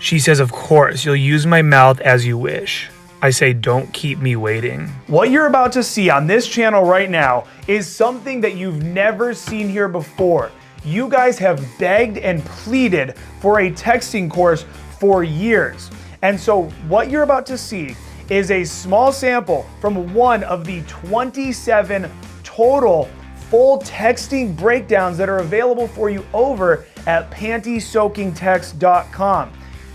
She says, of course, you'll use my mouth as you wish. I say, don't keep me waiting. What you're about to see on this channel right now is something that you've never seen here before. You guys have begged and pleaded for a texting course for years. And so what you're about to see is a small sample from one of the 27 total full texting breakdowns that are available for you over at pantysoakingtexts.com.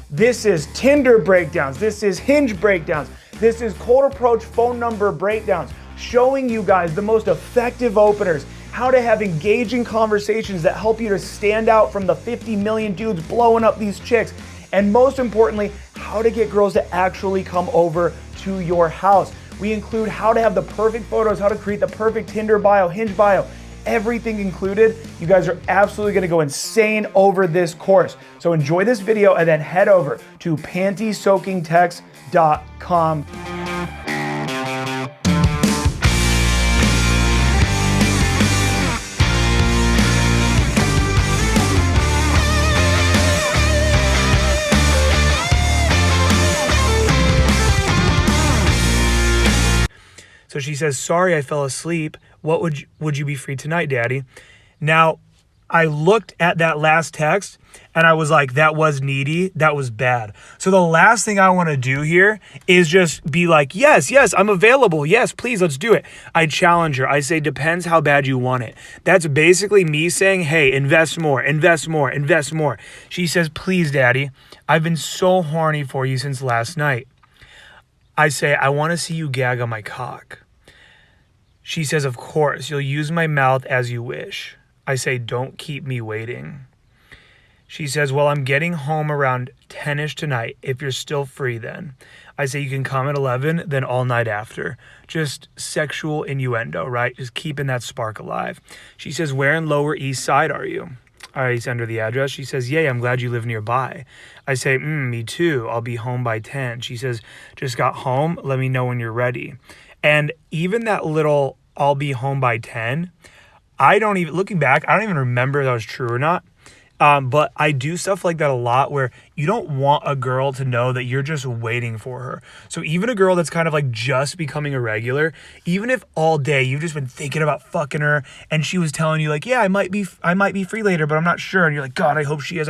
This is Tinder breakdowns, this is Hinge breakdowns, this is cold approach phone number breakdowns, showing you guys the most effective openers, how to have engaging conversations that help you to stand out from the 50 million dudes blowing up these chicks, and most importantly, how to get girls to actually come over to your house. We include how to have the perfect photos, how to create the perfect Tinder bio, Hinge bio, everything included. You guys are absolutely gonna go insane over this course. So enjoy this video and then head over to pantysoakingtexts.com. So she says, sorry, I fell asleep. What would you be free tonight, Daddy? Now, I looked at that last text and I was like, that was needy. That was bad. So the last thing I want to do here is just be like, yes, I'm available. Yes, please, let's do it. I challenge her. I say, depends how bad you want it. That's basically me saying, hey, invest more, invest more, invest more. She says, please, Daddy, I've been so horny for you since last night. I say, I want to see you gag on my cock. She says, of course, you'll use my mouth as you wish. I say, don't keep me waiting. She says, well, I'm getting home around 10-ish tonight. If you're still free then. I say, you can come at 11, then all night after. Just sexual innuendo, right? Just keeping that spark alive. She says, where in Lower East Side are you? I send her the address. She says, yay, I'm glad you live nearby. I say, me too. I'll be home by 10. She says, just got home. Let me know when you're ready. And even that little, I'll be home by 10, looking back, I don't even remember if that was true or not. But I do stuff like that a lot where you don't want a girl to know that you're just waiting for her. So even a girl that's kind of like just becoming a regular, even if all day you've just been thinking about fucking her and she was telling you like, yeah, I might be free later, but I'm not sure. And you're like, God, I hope she is.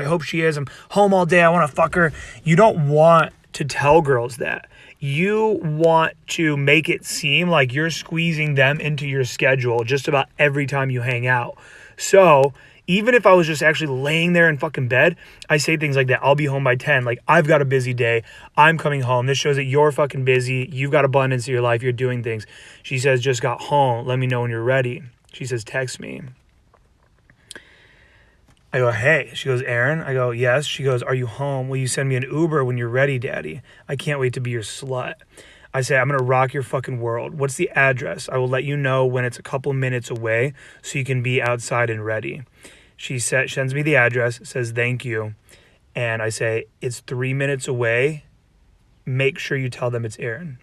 I'm home all day. I want to fuck her. You don't want to tell girls that. You want to make it seem like you're squeezing them into your schedule just about every time you hang out. So even if I was just actually laying there in fucking bed, I say things like that. I'll be home by 10. Like, I've got a busy day. I'm coming home. This shows that you're fucking busy. You've got abundance in your life. You're doing things. She says, just got home. Let me know when you're ready. She says, text me. I go, hey. She goes, Aaron? I go, yes. She goes, are you home? Will you send me an Uber when you're ready, Daddy? I can't wait to be your slut. I say, I'm going to rock your fucking world. What's the address? I will let you know when it's a couple minutes away so you can be outside and ready. She sends me the address, says thank you. And I say, it's 3 minutes away. Make sure you tell them it's Aaron.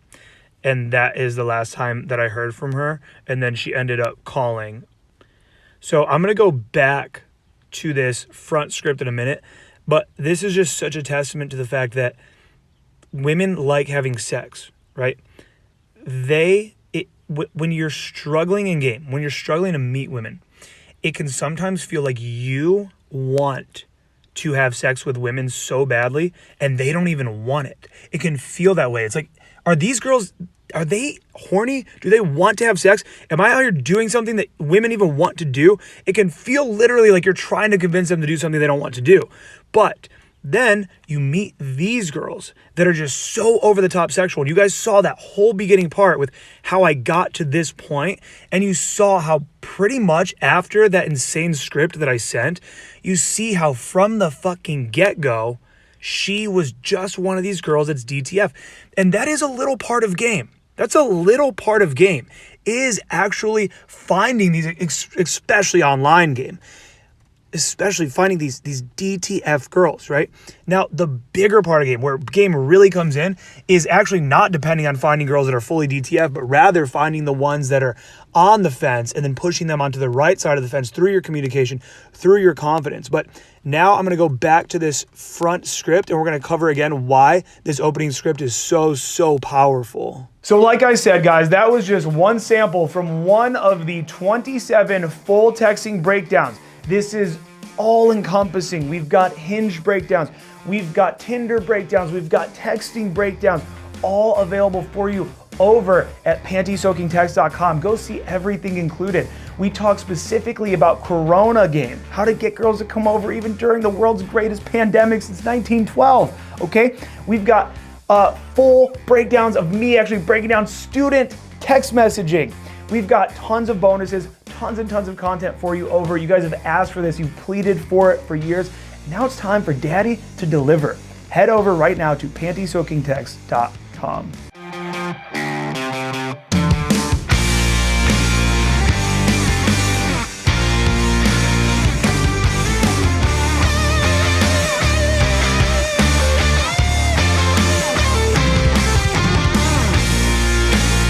And that is the last time that I heard from her. And then she ended up calling. So I'm going to go back to this front script in a minute. But this is just such a testament to the fact that women like having sex, right? When you're struggling in game, when you're struggling to meet women, it can sometimes feel like you want to have sex with women so badly and they don't even want it. It can feel that way. It's like, are these girls, are they horny? Do they want to have sex? Am I out here doing something that women even want to do? It can feel literally like you're trying to convince them to do something they don't want to do. But then you meet these girls that are just so over the top sexual. And you guys saw that whole beginning part with how I got to this point, and you saw how pretty much after that insane script that I sent, you see how from the fucking get-go, she was just one of these girls that's DTF. And that is a little part of game. That's a little part of game, is actually finding these, especially online game. especially finding these DTF girls, right? Now, the bigger part of the game, where game really comes in, is actually not depending on finding girls that are fully DTF, but rather finding the ones that are on the fence and then pushing them onto the right side of the fence through your communication, through your confidence. But now I'm going to go back to this front script, and we're going to cover again why this opening script is so powerful. So like I said, guys, that was just one sample from one of the 27 full texting breakdowns. This is all encompassing. We've got Hinge breakdowns, we've got Tinder breakdowns, we've got texting breakdowns, all available for you over at pantysoakingtexts.com. Go see everything included. We talk specifically about Corona game, how to get girls to come over even during the world's greatest pandemic since 1912, okay? We've got full breakdowns of me actually breaking down student text messaging. We've got tons of bonuses, tons and tons of content for you over. You guys have asked for this, you've pleaded for it for years. Now it's time for Daddy to deliver. Head over right now to pantysoakingtexts.com.